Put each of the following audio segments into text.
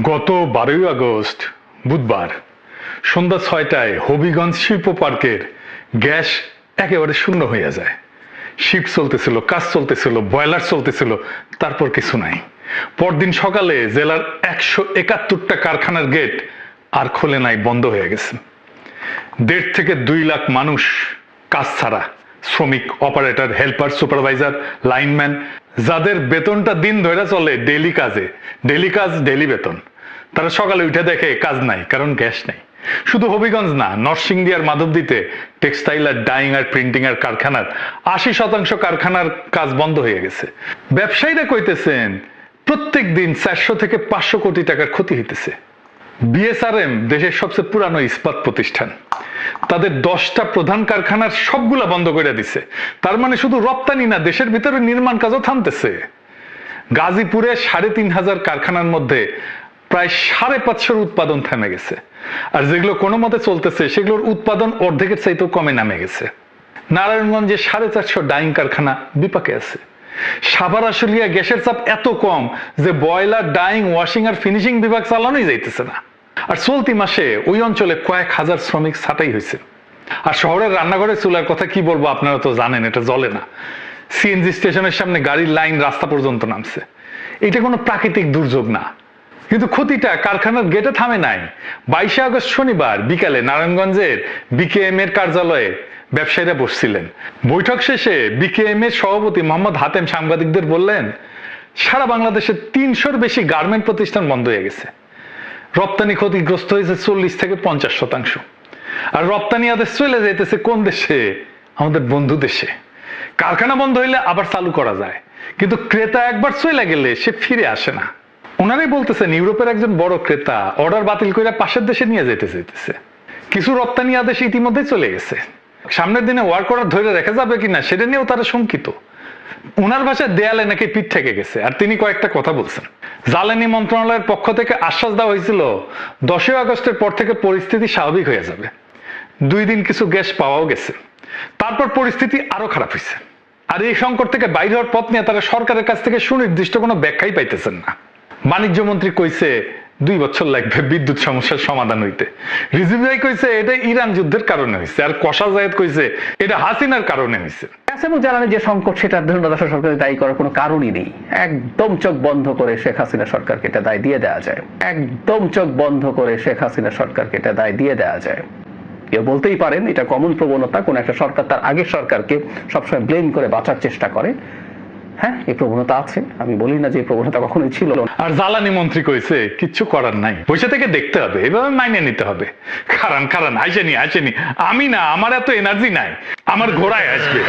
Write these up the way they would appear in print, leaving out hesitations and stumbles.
গত 12ই আগস্ট বুধবার সন্ধ্যা 6টায় হবিগঞ্জ শিল্প পার্কের গ্যাস একেবারে শূন্য হয়ে যায়। শিফট চলতেছিল, কাজ চলতেছিল, বয়লার চলতেছিল, তারপর কিছু নাই। পরদিন সকালে জেলার 171টা কারখানার গেট আর খোলে নাই, বন্ধ হয়ে গেছে। 1.5 থেকে 2 লাখ মানুষ কাজ ছাড়া, শ্রমিক, অপারেটর, হেল্পার, সুপারভাইজার, লাইনম্যান, যাদের বেতনটা দিন ধরে চলে ডেইলি কাজে, ডেইলি কাজ ডেইলি বেতন, তারা সকালে উঠে দেখে কাজ নাই, কারণ গ্যাস নাই। শুধু হবিগঞ্জ না, নরসিংদী আর মাধবদীতে টেক্সটাইল আর ডাইং আর প্রিন্টিং আর কারখানার 80% কারখানার কাজ বন্ধ হয়ে গেছে। ব্যবসায়ীরা কইতেছেন প্রত্যেক দিন 400 থেকে 500 কোটি টাকার ক্ষতি হইতেছে। বিএসআরএম দেশের সবচেয়ে পুরানো ইস্পাত প্রতিষ্ঠান, তাদের 10টা প্রধান কারখানার সবগুলা বন্ধ করে দিছে। তার মানে শুধু রপ্তানি না, দেশের ভিতরে নির্মাণ কাজও থামতেছে। গাজীপুরে 3,500 কারখানার মধ্যে প্রায় 550 উৎপাদন থেমে গেছে, আর যেগুলো কোনো মতে চলতেছে সেগুলোর উৎপাদন অর্ধেকের চাইতেও কমে নামে গেছে। নারায়ণগঞ্জে 450 ডাইং কারখানা বিপাকে আছে। সাভার আশুলিয়া গ্যাসের চাপ এত কম যে বয়লার, ডাইং, ওয়াশিং আর ফিনিশিং বিভাগ চালানোই যাইতেছে না। আর চলতি মাসে ওই অঞ্চলে কয়েক হাজার শ্রমিক ছাঁটাই হয়েছে। আর শহরের রান্নাঘরের চুলার কথা কি বলবো, আপনারা তো জানেন এটা জ্বলে না। সিএনজি স্টেশনের সামনে গাড়ির লাইন রাস্তা পর্যন্ত নামছে। এটা কোনো প্রাকৃতিক দুর্যোগ না, কিন্তু ক্ষতিটা কারখানার গেটে থামে নাই। 22 আগস্ট শনিবার বিকালে নারায়ণগঞ্জের বিকেএম এর কার্যালয়ে ব্যবসায়ীরা বসছিলেন। বৈঠক শেষে বিকেএম এর সভাপতি মোহাম্মদ হাতেম সাংবাদিকদের বললেন, সারা বাংলাদেশে 300-র বেশি গার্মেন্ট প্রতিষ্ঠান বন্ধ হয়ে গেছে। রপ্তানি ক্ষতিগ্রস্ত হয়েছে 40 থেকে 50%। আর রপ্তানি আদেশ চলে যাইতেছে কোন দেশে? আমাদের বন্ধু দেশে। কারখানা বন্ধ হইলে আবার চালু করা যায়, কিন্তু ক্রেতা একবার চলে গেলে সে ফিরে আসে না। ওনারাই বলতেছেন ইউরোপের একজন বড় ক্রেতা অর্ডার বাতিল করে পাশের দেশে নিয়ে যেতে চাইতেছে। কিছু রপ্তানি আদেশ ইতিমধ্যে চলে গেছে, সামনের দিনে ওয়ার্ক অর্ডার ধরে রেখে যাবে কিনা সেটা নিয়েও তারা শঙ্কিত। ওনার ভাষায় দেয়ালে নাকি পিঠ থেকে গেছে। আর তিনি কয়েকটা কথা বলছেন। জ্বালানি মন্ত্রণালয়ের পক্ষ থেকে আশ্বাস দেওয়া হয়েছিল 10 আগস্টের পর থেকে পরিস্থিতি স্বাভাবিক হয়ে যাবে। 2 দিন কিছু গ্যাস পাওয়াও গেছে, তারপর পরিস্থিতি আরো খারাপ হয়েছে। আর এই সংকট থেকে বাইরে হওয়ার পথ নিয়ে তারা সরকারের কাছ থেকে সুনির্দিষ্ট কোনো ব্যাখ্যাই পাইতেছেন না। বাণিজ্য মন্ত্রী কইছে 2 বছর লাগবে বিদ্যুৎ সমস্যার সমাধান হইতে। রিজভী ভাই কইছে এটা ইরান যুদ্ধের কারণে হয়েছে, আর কষা জায়েদ কইছে এটা হাসিনার কারণে হয়েছে। এবং জ্বালানি যে সংকট, সেটার জন্য রাষ্ট্র সরকারের দায়ী করার কোনো কারণই নেই। একদম চোখ বন্ধ করে শেখ হাসিনা সরকারকে এটা দায় দিয়ে দেওয়া যায়। একদম চোখ বন্ধ করে শেখ হাসিনা সরকারকে এটা দায় দিয়ে দেওয়া যায়। কেউ বলতেই পারেন এটা কমন প্রবণতা, কোন একটা সরকার তার আগের সরকারকে সবসময় ব্লেম করে বাঁচার চেষ্টা করে। হ্যাঁ, এই প্রবণতা আছে, আমি বলি না যে এই প্রবণতা কখনোই ছিল না। আর জ্বালানি মন্ত্রী কইছে কিচ্ছু করার নাই, বসে থেকে দেখতে হবে, এভাবে মাইনে নিতে হবে। কারণ আসেনি আমি না, আমার এত এনার্জি নাই, আমার ঘোড়ায় আসবে।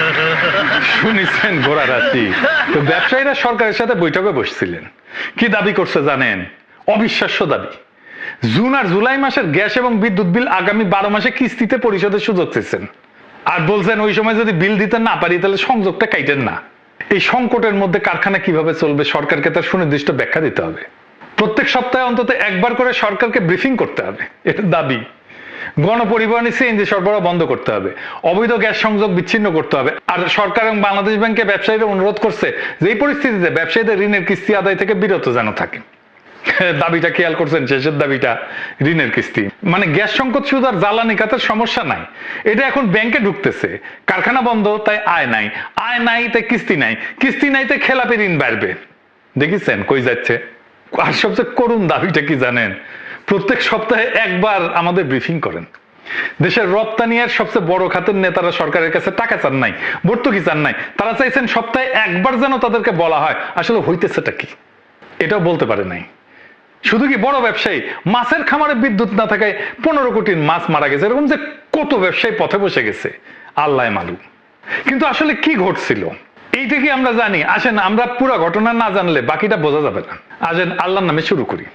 শুনেছেন ঘোড়া রাশি। তো ব্যবসায়ীরা সরকারের সাথে বৈঠকে বসছিলেন। কি দাবি করছে জানেন? অবিশ্বাস্য দাবি। জুন আর জুলাই মাসের গ্যাস এবং বিদ্যুৎ বিল আগামী 12 মাসে কিস্তিতে পরিশোধের সুযোগ চেয়েছেন। আর বলছেন ওই সময় যদি বিল দিতে না পারি তাহলে সংযোগটা কাইটেন না। এই সংকটের মধ্যে কারখানা কিভাবে চলবে সরকারকে তার সুনির্দিষ্ট ব্যাখ্যা দিতে হবে। প্রত্যেক সপ্তাহে অন্তত একবার করে সরকারকে ব্রিফিং করতে হবে, এটা দাবি। গণপরিবহনে সিএনজি সরবরাহ বন্ধ করতে হবে, অবৈধ গ্যাস সংযোগ বিচ্ছিন্ন করতে হবে। আর সরকার এবং বাংলাদেশ ব্যাংকে ব্যবসায়ীরা অনুরোধ করছে যে এই পরিস্থিতিতে ব্যবসায়ীদের ঋণের কিস্তি আদায় থেকে বিরত যেন থাকে। দাবিটা খেয়াল করছেন? শেষের দাবিটা ঋণের কিস্তি। মানে গ্যাস সংকট শুধু আর জ্বালানি খাতের সমস্যা নাই, এটা এখন ব্যাংকে ঢুকতেছে। কারখানা বন্ধ তাই আয় নাই, আয় নাই তাই কিস্তি নাই, কিস্তি নাই তাই খেলাপি ঋণ বাড়বে। দেখেছেন কই যাচ্ছে? আর সবচেয়ে করুণ দাবিটা কি জানেন? প্রত্যেক সপ্তাহে একবার আমাদের ব্রিফিং করেন। দেশের রপ্তানি আর সবচেয়ে বড় খাতের নেতারা সরকারের কাছে টাকা চান নাই, ভর্তুকি চান নাই, তারা চাইছেন সপ্তাহে একবার যেন তাদেরকে বলা হয় আসলে হইতেছেটা কি। এটাও বলতে পারে নাই। শুধু কি বড় ব্যবসায়ী, মাছের খামারে বিদ্যুৎ না থাকায় 15 কোটির মাছ মারা গেছে, এরকম যে কত ব্যবসায়ী পথে বসে গেছে আল্লাহ মালুম। কিন্তু আসলে কি ঘটছিল এইটা কি আমরা জানি? আসেন আমরা পুরো ঘটনা না জানলে বাকিটা বোঝা যাবে না। আসেন আল্লাহর নামে শুরু করি।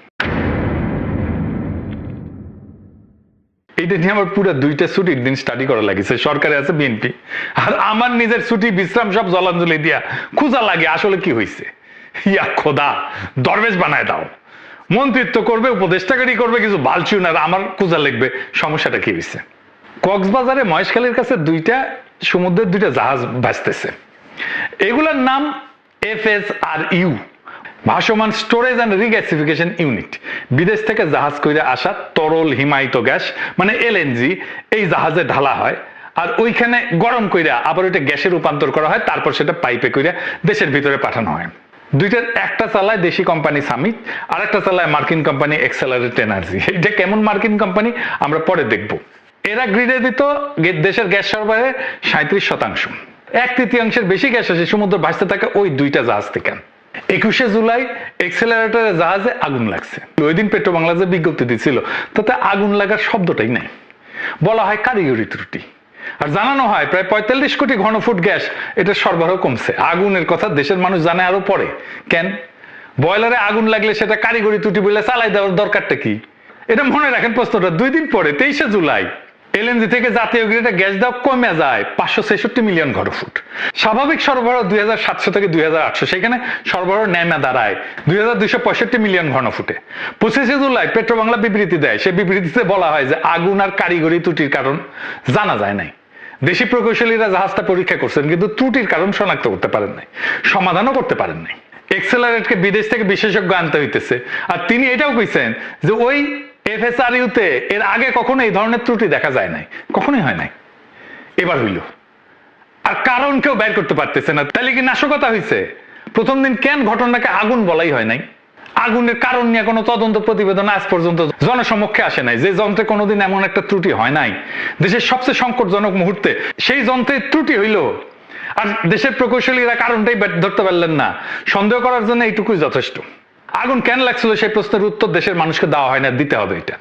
এইটা নিয়ে আমার পুরো 2টা ছুটির দিন স্টাডি করা লাগিছে। সরকারে আছে বিএনপি, আর আমার নিজের ছুটি বিশ্রাম সব জলাঞ্জলি দিয়া খোঁজা লাগে আসলে কি হয়েছে। ইয়া খোদা, দরবেশ বানায় দাও। মন্ত্রিত্ব করবে, উপদেষ্টাকারী করবে, কিছু বালচুন, আর আমার খোঁজা লিখবে সমস্যাটা কি হয়েছে। কক্সবাজারে মহেশখালীর কাছে 2টা সমুদ্রের 2টা জাহাজ ভাসতেছে। এগুলার নাম FSRU, ভাসমান স্টোরেজ অ্যান্ড রিগ্যাসিফিকেশন ইউনিট, বিদেশ থেকে জাহাজ কইরা আসা তরল হিমায়িত গ্যাস মানে এলএনজি এই জাহাজে ঢালা হয়, আর ওইখানে গরম কইরা আবার ওইটা গ্যাসে রূপান্তর করা হয়, তারপর সেটা পাইপে কইরা দেশের ভিতরে পাঠানো হয়। দুইটার একটা চালায় দেশি কোম্পানি সামিট, আর একটা চালায় মার্কিন কোম্পানি এক্সেলারেট এনার্জি। এটা কেমন মার্কিন কোম্পানি আমরা পরে দেখব। এরা গ্রিডে দিত দেশের গ্যাস সরবরাহের 37%, 1/3 বেশি গ্যাস আসে সমুদ্র ভাসতে থাকে ওই দুইটা জাহাজ থেকে। 21শে জুলাই এক্সেলারেটরের জাহাজে আগুন লাগছে। ওই দিন পেট্রো বাংলাদেশে বিজ্ঞপ্তি দিচ্ছিল, তাতে আগুন লাগার শব্দটাই নাই। বলা হয় কারিগরি ত্রুটি, আর জানানো হয় প্রায় 45 কোটি ঘনফুট গ্যাস এটা সরবরাহ কমছে। আগুনের কথা দেশের মানুষ জানে আরো পরে। কেন? বয়লারে আগুন লাগলে সেটা কারিগরি ত্রুটি বলে চালাই দেওয়ার দরকারটা কি? এটা মনে রাখেন প্রশ্নটা। 2 দিন পরে 23শে জুলাই এলএনজি থেকে জাতীয় গ্রিডে গ্যাস দেওয়া কমে যায় 566 মিলিয়ন ঘনফুট। স্বাভাবিক সরবরাহ 2700 থেকে 2800, সেখানে সরবরাহ নেমে দাঁড়ায় 2265 মিলিয়ন ঘনফুটে। 25শে জুলাই পেট্রো বাংলা বিবৃতি দেয়, সে বিবৃতিতে বলা হয় যে আগুন আর কারিগরি ত্রুটির কারণ জানা যায় নাই। দেশি প্রকৌশলীরা জাহাজটা পরীক্ষা করছেন, কিন্তু ত্রুটির কারণ শনাক্ত করতে পারেন নাই, সমাধানও করতে পারেন নাই। এক্সেলারেটকে বিদেশ থেকে বিশেষজ্ঞ আনতে হইতেছে, আর তিনি এটাও কইছেন যে ওই এফএসআরইউতে এর আগে কখনো এই ধরনের ত্রুটি দেখা যায় নাই, কখনোই হয় নাই, এবার হইল। আর কারণ কেউ বের করতে পারতেছে না। তাহলে কি নাশকতা হয়েছে? প্রথম দিন কেন ঘটনাকে আগুন বলাই হয় নাই? আগুনের কারণ নিয়ে কোনো তদন্ত প্রতিবেদন আজ পর্যন্ত জনসমক্ষে আসে নাই। যে যন্ত্রে কোনোদিন এমন একটা ত্রুটি হয় নাই, দেশের সবচেয়ে সংকটজনক মুহূর্তে সেই যন্ত্রের ত্রুটি হইল, আর দেশের প্রকৌশলীরা কারণটাই ধরতে পারলেন না। সন্দেহ করার জন্য এইটুকুই যথেষ্ট। আগুন কেন লাগছিল সেই প্রশ্নের উত্তর দেশের মানুষকে দেওয়া হয় না, দিতে হবে এটা।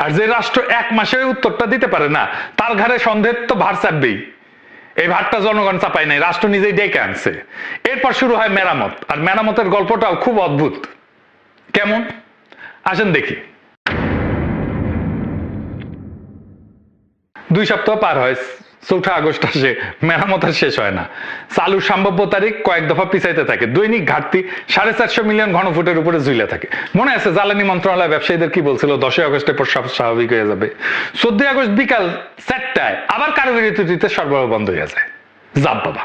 আর যে রাষ্ট্র 1 মাসে উত্তরটা দিতে পারে না, তার ঘাড়ে সন্দেহের তো ভার চাপবেই। এই ভারটা জনগণ চাপাই নাই, রাষ্ট্র নিজেই ডেকে আনছে। এরপর শুরু হয় মেরামত, আর মেরামতের গল্পটাও খুব অদ্ভুত। কেমন? আসেন দেখি। 2 সপ্তাহ পার হয়, 4 আগস্ট আসে, মেরামত আর শেষ হয় না। চালুর সম্ভাব্য তারিখ কয়েক দফা পিছাইতে থাকে। দৈনিক ঘাটতি 450 মিলিয়ন ঘনফুটের উপরে ঝুলে থাকে। মনে আছে জ্বালানি মন্ত্রণালয় ব্যবসায়ীদের কি বলছিল? 10 আগস্টের পর সব স্বাভাবিক হয়ে যাবে। 14 আগস্ট বিকাল 4টায় আবার কারিগরি ত্রুটিতে সরবরাহ বন্ধ হয়ে যায়। যাক বাবা,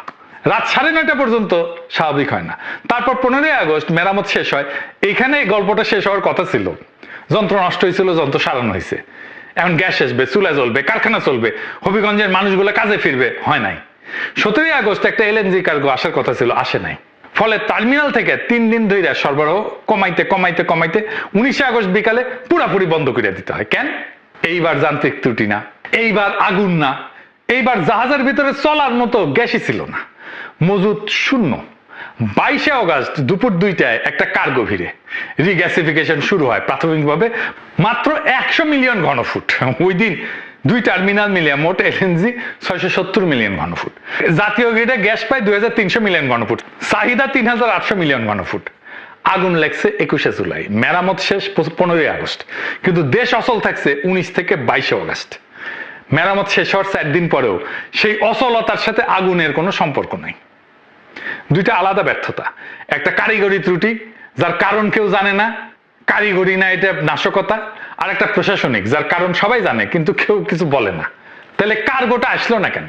রাত 9:30 পর্যন্ত স্বাভাবিক হয় না। তারপর 15 আগস্ট মেরামত শেষ হয়। এইখানে গল্পটা শেষ হওয়ার কথা ছিল। যন্ত্র নষ্ট হয়েছিল, যন্ত্র সারানো হয়েছে, এখন গ্যাস আসবে, চুলা জ্বলবে, কারখানা চলবে, হবিগঞ্জের মানুষগুলো কাজে ফিরবে, হয় নাই। 17 আগস্ট একটা এলএনজি কার্গো আসার কথা ছিল, আসে নাই। ফলে টার্মিনাল থেকে 3 দিন ধরে সরবরাহ কমাইতে কমাইতে কমাইতে 19 আগস্ট বিকালে পুরাপুরি বন্ধ করে দিতে হয়। কেন? এইবার যান্ত্রিক ত্রুটি না, এইবার আগুন না, এইবার জাহাজের ভিতরে চলার মতো গ্যাসই ছিল না, মজুদ শূন্য। 22 আগস্ট দুপুর 2টায় একটা কার্গো ভিড়ে রিগ্যাসিফিকেশন শুরু হয় প্রাথমিকভাবে মাত্র 100 মিলিয়ন ঘনফুট। ওই দিন 2 টার্মিনাল মিলিয়ে মোট এলএনজি 670 মিলিয়ন ঘনফুট। জাতীয় গ্রিডে গ্যাস পায় 2300 মিলিয়ন ঘনফুট, চাহিদা 3800 মিলিয়ন ঘনফুট। আগুন লাগছে 21শে জুলাই, মেরামত শেষ 15 আগস্ট, কিন্তু দেশ অচল থাকছে 19 থেকে 22 আগস্ট। মেরামত শেষ হওয়ার 4 দিন পরেও সেই অচলতার সাথে আগুনের কোনো সম্পর্ক নাই। দুইটা আলাদা ব্যর্থতা। একটা কারিগরি ত্রুটি, যার কারণ কেউ জানে না, কারিগরি না, এটা নাশকতা। আর একটা প্রশাসনিক, যার কারণ সবাই জানে কিন্তু কেউ কিছু বলে না। তাহলে কার্গোটা আসলো না কেন?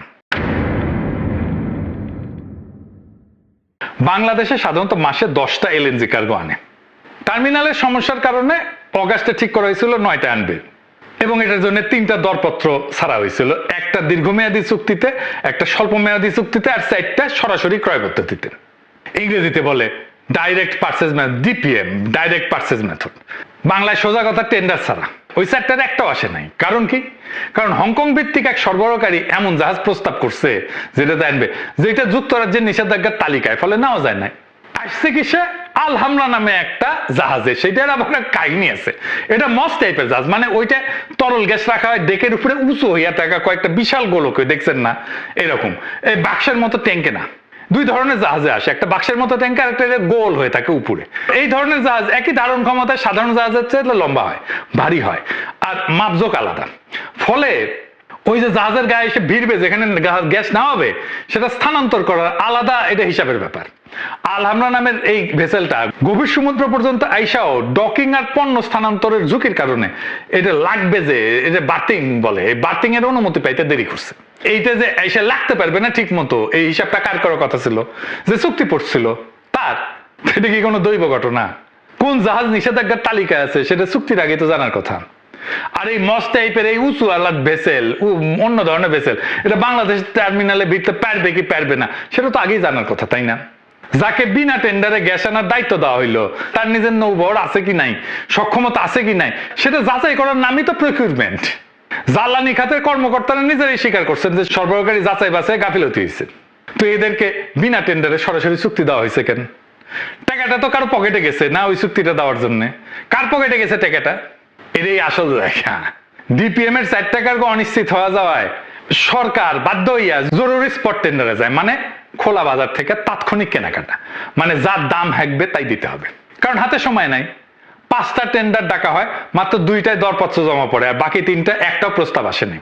বাংলাদেশে সাধারণত মাসে 10টা এলএনজি কার্গো আনে। টার্মিনালের সমস্যার কারণে অগাস্টে ঠিক করা হয়েছিল 9টা আনবে, এবং এটার জন্য 3টা দরপত্র ছাড়া হয়েছিল। একটা দীর্ঘমেয়াদী চুক্তিতে, একটা স্বল্প মেয়াদী চুক্তিতে, আর 4টা সরাসরি ক্রয় পদ্ধতিতে। ইংরেজিতে বলে direct purchase method, DPM, direct purchase method. বাংলায় সোজা কথা টেন্ডার ছাড়া। ওই 4টার একটাও আসে নাই। কারণ কি? কারণ হংকং ভিত্তিক এক সরবরাহকারী এমন জাহাজ প্রস্তাব করছে যেটা আনবে, যেটা যুক্তরাজ্যের নিষেধাজ্ঞার তালিকায়, ফলে নেওয়া যায় না। আসছে কিসে? আল হামরা নামে একটা জাহাজে, সেটার আবার কাহিনী আছে। এটা মস টাইপের জাহাজ, মানে ওইটা তরল গ্যাস রাখা হয় ডেকের উপরে উঁচু হইয়া থাকা কয়েকটা বিশাল গোলক, দেখছেন না এরকম, এই বাক্সের মতো ট্যাঙ্কে না। 2 ধরনের জাহাজে আসে, একটা বাক্সের মতো ট্যাঙ্ক, আর একটা গোল হয়ে থাকে উপরে। এই ধরনের জাহাজ একই ধারণ ক্ষমতায় সাধারণ জাহাজের চেয়ে লম্বা হয়, ভারী হয়, আর মাপজোক আলাদা। ফলে ওই যে জাহাজের গায়ে এসে ভিড়বে, যেখানে গ্যাস না হবে সেটা স্থানান্তর করার আলাদা এটা হিসাবের ব্যাপার। আল হামরা নামের এই ভেসেলটা গভীর সমুদ্র পর্যন্ত আইসাও ডকিং আর পণ্য স্থানান্তরের ঝুঁকির কারণে এটা লাগবে, যে এটা বার্থিং বলে, এই বার্থিং এর অনুমতি পাইতে দেরি করছে। এইটা যে এসে লাগতে পারবে না ঠিক মতো, এই হিসাবটা কার করার কথা ছিল? যে চুক্তি পড়ছিল তার। সেটা কি কোনো দৈব ঘটনা? কোন জাহাজ নিষেধাজ্ঞার তালিকায় আছে সেটা চুক্তির আগে তো জানার কথা। আর এই মস্ত টাইপের এই উঁচু আলাদ ভেসেল, অন্য ধরনের ভেসেল, এটা বাংলাদেশ টার্মিনালে ভিড়তে পারবে কি পারবে না সেটা তো আগেই জানার কথা, তাই না? যাকে বিনা টেন্ডারে গ্যাস আনার দায়িত্ব দেওয়া হইলো তার নিজের নৌবহর আছে কি নাই, সক্ষমতা আছে কি নাই, সেটা যাচাই করার নামই তো প্রকিউরমেন্ট। জ্বালানি খাতের কর্মকর্তারা নিজেরাই স্বীকার করছেন যে সরবরাহকারী যাচাই বাছাই গাফিলতি হয়েছে। তো এদেরকে বিনা টেন্ডারে সরাসরি চুক্তি দেওয়া হয়েছে কেন? টাকাটা তো কারো পকেটে গেছে না ওই চুক্তিটা দেওয়ার জন্য? কার পকেটে গেছে টাকাটা? এটাই আসল দেখা। ডিপিএম এর 4 টাকার অনিশ্চিত হয়ে যাওয়ায় সরকার বাধ্য হইয়া জরুরি স্পট টেন্ডারে যায়, মানে খোলা বাজার থেকে তাৎক্ষণিক কেনাকাটা, মানে যার দাম হাঁকবে তাই দিতে হবে, কারণ হাতে সময় নাই। 5টা টেন্ডার ডাকা হয়, মাত্র 2টায় দরপত্র জমা পড়ে, আর বাকি 3টা একটাও প্রস্তাব আসেনি।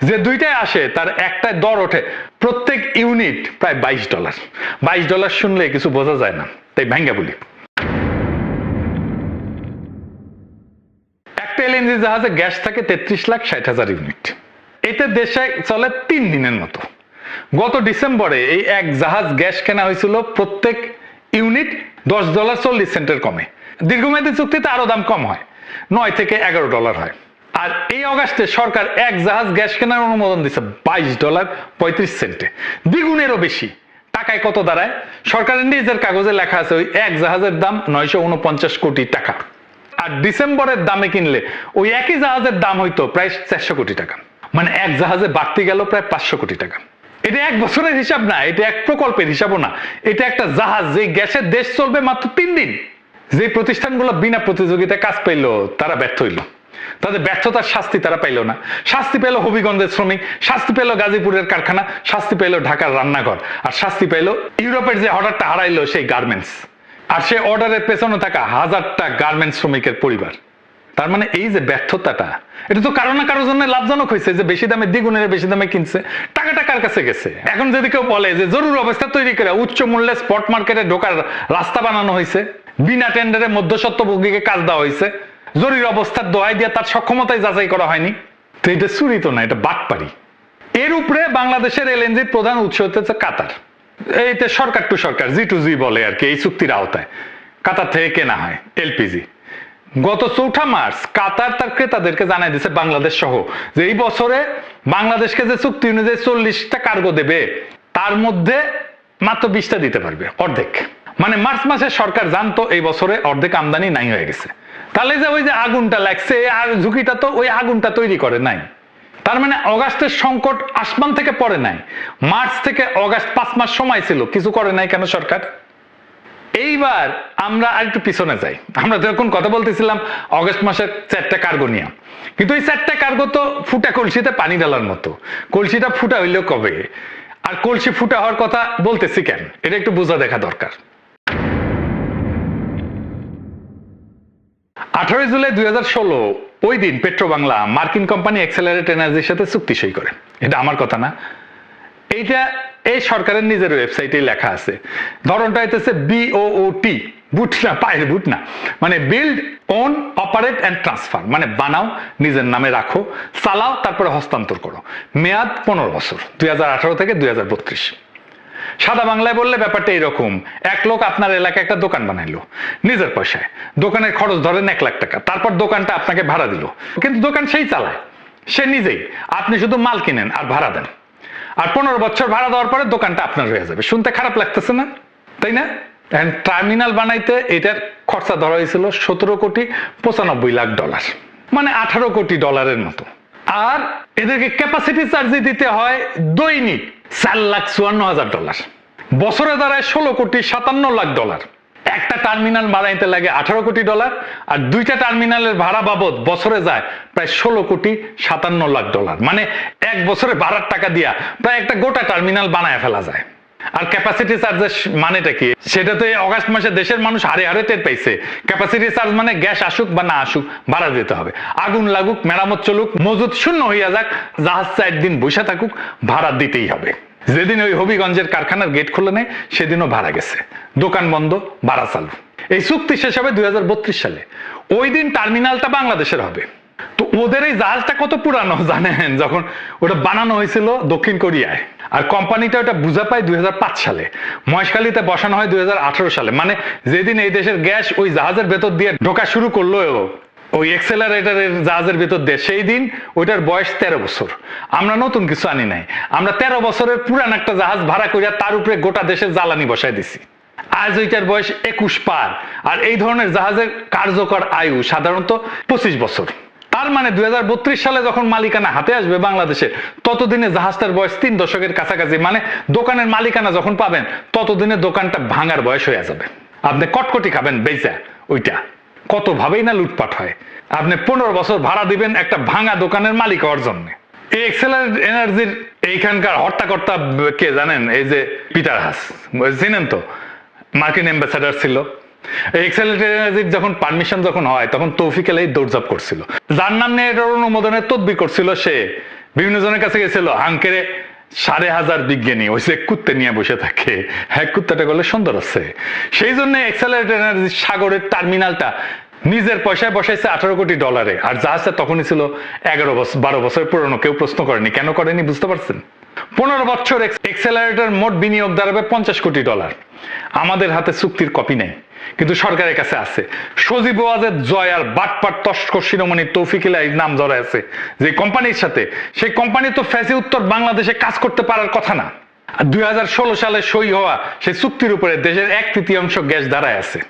যে 2টায় আসে তার একটায় দর ওঠে প্রত্যেক ইউনিট প্রায় $22। $22 শুনলে কিছু বোঝা যায় না, তাই ভাঙ্গা বলি। একটা এলএনজি জাহাজে গ্যাস থাকে 33,60,000 ইউনিট। এতে দেশে চলে 3 দিনের মতো। গত ডিসেম্বরে এই এক জাহাজ গ্যাস কেনা হয়েছিল প্রত্যেক ইউনিট $10.40 কমে। দীর্ঘমেয়াদী চুক্তিতে আরো দাম কম হয়, $9 থেকে $11 হয়। আর এই অগাস্টে সরকার এক জাহাজ গ্যাস কেনার অনুমোদন দিচ্ছে $22.35, দ্বিগুণেরও বেশি। টাকায় কত দাঁড়ায়? সরকারের নিজের কাগজে লেখা আছে ওই এক জাহাজের দাম 949 কোটি টাকা। আর ডিসেম্বরের দামে কিনলে ওই একই জাহাজের দাম হইতো প্রায় 400 কোটি টাকা, মানে এক জাহাজে বাড়তি গেল প্রায় 500 কোটি টাকা। এটা এক বছরের হিসাব না, এটা এক প্রকল্পের হিসাবও না, এটা একটা জাহাজ যে গ্যাসের দেশ চলবে মাত্র 3 দিন। যে প্রতিষ্ঠানগুলো বিনা প্রতিযোগিতায় কাজ পাইলো তারা ব্যর্থ হইল, তাদের ব্যর্থতার শাস্তি তারা পাইল না। শাস্তি পেল হবিগঞ্জের শ্রমিক, শাস্তি পেল গাজীপুরের কারখানা, শাস্তি পেল ঢাকার রান্নাঘর, আর শাস্তি পেল ইউরোপের যে অর্ডারটা হারাইলো সেই গার্মেন্টস, আর সে অর্ডারের পেছনে থাকা হাজারটা গার্মেন্টস শ্রমিকের পরিবার। তার মানে এই যে ব্যর্থতাটা, এটা তো কারো না কারোর জন্য লাভজনক হয়েছে, যে বেশি দামে দ্বিগুণের বেশি দামে কিনছে, টাকাটা কার কাছে গেছে? এখন যদি কেউ বলে যে জরুরি অবস্থা তৈরি করে উচ্চ মূল্যে স্পট মার্কেটে ঢোকার রাস্তা বানানো হয়েছে, বিনা টেন্ডারে মধ্যস্বত্বভোগীকে কাজ দেওয়া হয়েছে, জরুরি অবস্থার দোহাই দিয়ে তার সক্ষমতাই যাচাই করা হয়নি, তো এটা চুরি তো না, এটা বাটপারি। এর উপরে বাংলাদেশের এলএনজির প্রধান উৎস হচ্ছে কাতার। এইটা সরকার টু সরকার, G2G বলে আর কি, এই চুক্তির আওতায় কাতার থেকে কেনা হয় এলপিজি। গত 4 মার্চ কাতার তার ক্রেতাদেরকে জানাই দিয়েছে বাংলাদেশ সহ যে এই বছরে বাংলাদেশকে যে চুক্তি অনুযায়ী 40টা কার্গো দেবে তার মধ্যে মাত্র 20টা দিতে পারবে, অর্ধেক। মানে মার্চ মাসে সরকার জানতো এই বছরে অর্ধেক আমদানি নাই হয়ে গেছে। তাহলে যে ওই যে আগুনটা লাগছে আর ঝুঁকিটা তো ওই আগুনটা তৈরি করে নাই। তার মানে অগাস্টের সংকট আসমান থেকে পড়ে নাই, মার্চ থেকে অগাস্ট 5 মাস সময় ছিল, কিছু করে নাই কেন সরকার? এইবার আমরা আরেকটু পিছনে যাই। আমরা তো এখন কথা বলতেছিলাম অগস্ট মাসের 4টা কার্গো নিয়ে, কিন্তু এই 4টা কার্গো তো ফুটা কলসিতে পানি ঢালার মতো। কলসিটা ফুটা হইলো কবে, আর কলসি ফুটা হওয়ার কথা বলতেছি কেন, এটা একটু বোঝা দেখা দরকার। 18 জুলাই 2016 ওই দিন পেট্রোবাংলা মার্কিন কোম্পানি এক্সেলারেট এনার্জির সাথে চুক্তি সই করে। এটা আমার কথা না, এইটা এই সরকারের নিজের ওয়েবসাইটে লেখা আছে। ধরনটা হইতেছে BOOT, বুট না, পায়ের বুট না, মানে build, own, operate and transfer, মানে বানাও, নিজের নামে রাখো, চালাও, তারপরে হস্তান্তর করো। মেয়াদ 15 বছর, 2018 থেকে 2032। সাদা বাংলায় বললে ব্যাপারটা এরকম, এক লোক আপনার এলাকায় একটা দোকান বানাইলো নিজের পয়সায়, দোকানের খরচ ধরেন 1 লাখ টাকা, তারপর দোকানটা আপনাকে ভাড়া দিল, কিন্তু দোকান সেই চালায়, সে নিজেই, আপনি শুধু মাল কিনেন আর ভাড়া দেন। আর 15 বছর ভাড়া দেওয়ার পরে দোকানটা আপনার হয়ে যাবে। শুনতে খারাপ লাগতেছে না, তাই না? টার্মিনাল বানাইতে এটার খরচা ধরা হয়েছিল $17.95 লাখ, মানে $18 কোটি মতো। আর এদেরকে ক্যাপাসিটি চার্জ দিতে হয় দৈনিক $4,54,000, বছরে দাঁড়ায় $16.57 লাখ। একটা টার্মিনাল বানাইতে লাগে $18 কোটি, আর 2টা টার্মিনালের ভাড়া বাবদ বছরে যায় প্রায় $16.57 লাখ, মানে এক বছরে ভাড়ার টাকা দিয়া প্রায় একটা গোটা টার্মিনাল বানায় ফেলা যায়। আর ক্যাপাসিটি চার্জের মানেটা কি, সেটা তো এই অগাস্ট মাসে দেশের মানুষ হারে হারে টের পাইছে। ক্যাপাসিটি চার্জ মানে গ্যাস আসুক বা না আসুক ভাড়া দিতে হবে, আগুন লাগুক, মেরামত চলুক, মজুদ শূন্য হইয়া যাক, জাহাজ 4 দিন বসে থাকুক, ভাড়া দিতেই হবে। যেদিন ওই হবিগঞ্জের কারখানার গেট খুলে নেয় সেদিনও ভাড়া গেছে, দোকান বন্ধ, ভাড়া চালু। এই চুক্তি শেষ হবে 2032 সালে, ওই দিন টার্মিনালটা বাংলাদেশের হবে। তো ওদের এই জাহাজটা কত পুরানো জানেন? যখন ওটা বানানো হয়েছিল দক্ষিণ কোরিয়ায়, আর কোম্পানিটা ওটা বুঝা পায় 2005 সালে, মহেশখালীতে বসানো হয় 2018 সালে। মানে যেদিন এই দেশের গ্যাস ওই জাহাজের ভেতর দিয়ে ঢোকা শুরু করলো, ওই এক্সেলারেটরের জাহাজের ভেতর দিয়ে, সেই দিন ওইটার বয়স 13 বছর। আমরা নতুন কিছু আনি নাই, আমরা 13 বছরের পুরান একটা জাহাজ ভাড়া করিয়া তার উপরে গোটা দেশের জ্বালানি বসায় দিছি। আজ ওইটার বয়স 21 পার। আর এই ধরনের জাহাজের কার্যকর আয়ু সাধারণত 25 বছর। তার মানে 2032 সালে যখন মালিকানা হাতে আসবে বাংলাদেশে, ততদিনে জাহাজটার বয়স 3 দশকের কাছাকাছি। মানে দোকানের মালিকানা যখন পাবেন, ততদিনে দোকানটা ভাঙার বয়স হয়ে যাবে। আপনি কটকটি খাবেন বেচা ওইটা। কত ভাবেই না লুটপাট হয়। আপনি 15 বছর ভাড়া দিবেন একটা ভাঙা দোকানের মালিক হওয়ার জন্য। এই এক্সেলারেট এনার্জির এইখানকার হর্তাকর্তা কে জানেন? এই যে পিটার হাস, চিনেন তো, মার্কিন অ্যাম্বাসেডার ছিল। এক্সেলারেট এনার্জির যখন পারমিশন যখন হয়, তখন তৌফিক আলাই দৌড়ঝাঁপ করছিল। যার নাম নিয়ে এটার অনুমোদনের তদবির করছিল, সে বিভিন্ন জনের কাছে গেছিল। হাঙ্কেরে 5,500 বিজ্ঞানী ওই যে কুত্তে নিয়ে বসে থাকে, হ্যাঁ কুত্তাটা বলে সুন্দর আছে। সেই জন্য এক্সেলারেট এনার্জি সাগরের টার্মিনালটা নিজের পয়সায় বসাইছে $18 কোটি। আর জাহাজটা তখনই ছিল 12 বছর পুরনো। কেউ প্রশ্ন করেনি। কেন করেনি বুঝতে পারছেন? 15 বছর এক্সেলারেটর মোট বিনিয়োগ দাঁড়াবে $50 কোটি। আমাদের হাতে চুক্তির কপি নেই, কিন্তু সরকারের কাছে আছে। সজীব ওয়াজেদ জয় আর বাটপাট তস্কর শিরোমণি তৌফিক ইলাহির নাম জড়ায় আছে যে কোম্পানির সাথে। সেই কোম্পানি তো ফ্যাসি উত্তর বাংলাদেশে কাজ করতে পারার কথা না। 2016 সালে সই হওয়া সেই চুক্তির উপরে দেশের 1/3 গ্যাস দাঁড়ায় আছে।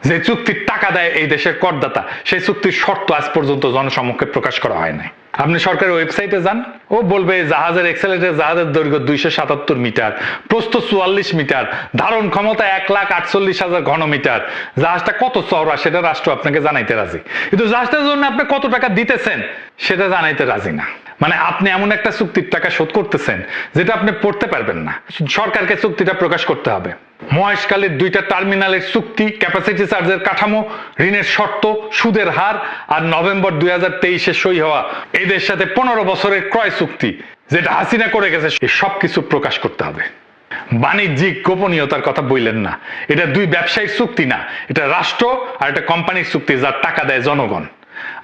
যে চুক্তির টাকা দেয় এই দেশের করদাতা, সেই চুক্তির শর্ত আজ পর্যন্ত জনসমক্ষে প্রকাশ করা হয় নাই। আপনি সরকারের ওয়েবসাইটে যান, ও বলবে জাহাজের এক্সেলারেটর জাহাজের দৈর্ঘ্য 277 মিটার, প্রস্থ 44 মিটার, ধারণ ক্ষমতা 1,48,000 ঘনমিটার। জাহাজটা কত চওড়া সেটা রাষ্ট্র আপনাকে জানাইতে রাজি, কিন্তু জাহাজটার জন্য আপনি কত টাকা দিতেছেন সেটা জানাইতে রাজি না। মানে আপনি এমন একটা চুক্তির টাকা শোধ করতেছেন যেটা আপনি পড়তে পারবেন না। সরকারকে চুক্তিটা প্রকাশ করতে হবে। মহেশখালীর 2টা টার্মিনালের চুক্তি, ক্যাপাসিটি চার্জের কাঠামো, ঋণের শর্ত, সুদের হার, আর নভেম্বর 2023 সই হওয়া এদের সাথে 15 বছরের ক্রয় চুক্তি যেটা হাসিনা করে গেছে, এই সবকিছু প্রকাশ করতে হবে। বাণিজ্যিক গোপনীয়তার কথা বললেন না। এটা 2 ব্যবসায়িক চুক্তি না, এটা রাষ্ট্র আর একটা কোম্পানির চুক্তি যার টাকা দেয় জনগণ।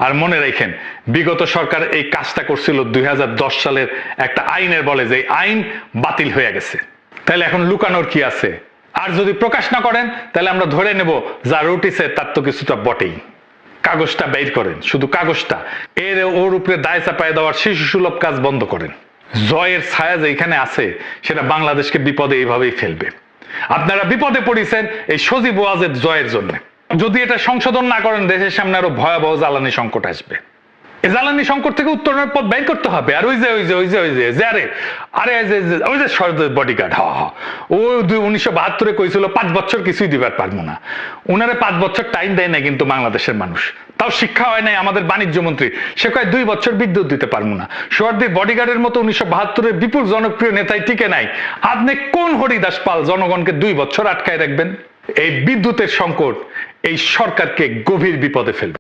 আর মনে রাখেন, বিগত সরকার এই কাজটা করছিল 2010 সালের একটা আইনের বলে, যে আইন বাতিল হয়ে গেছে। তাহলে এখন লুকানোর কি আছে? আর যদি প্রকাশ না করেন তাহলে আমরা ধরে নেব যা রুটিছে তার তো কিছুটা বটেই। কাগজটা বের করেন, শুধু কাগজটা। ওর উপরে দায় চাপায় দেওয়ার শিশু সুলভ কাজ বন্ধ করেন। জয়ের ছায়া যেখানে আছে সেটা বাংলাদেশকে বিপদে এইভাবেই ফেলবে। আপনারা বিপদে পড়েছেন এই সজীব ওয়াজেদ জয়ের জন্য। যদি এটা সংশোধন না করেন, দেশের সামনে আরো ভয়াবহ জ্বালানি সংকট আসবে। এই জ্বালানি সংকট থেকে উত্তরণের পথ বের করতে হবে। আর ওই যে সরকার বডিগার্ড, ও 1972 কইছিল 5 বছর কিছুই দিবার পারবো না। ওনারে 5 বছর টাইম দেয় না কিন্তু বাংলাদেশের মানুষ। তাও শিক্ষা হয় নাই আমাদের বাণিজ্য মন্ত্রী, সে কয় 2 বছর বিদ্যুৎ দিতে পারবো না। সোহার্দি বডিগার্ডের মতো 1972 বিপুল জনপ্রিয় নেতাই টিকে নাই। আপনি কোন হরিদাস পাল জনগণকে 2 বছর আটকায় রাখবেন? এই বিদ্যুতের সংকট এই সরকারকে গভীর বিপদে ফেলবে।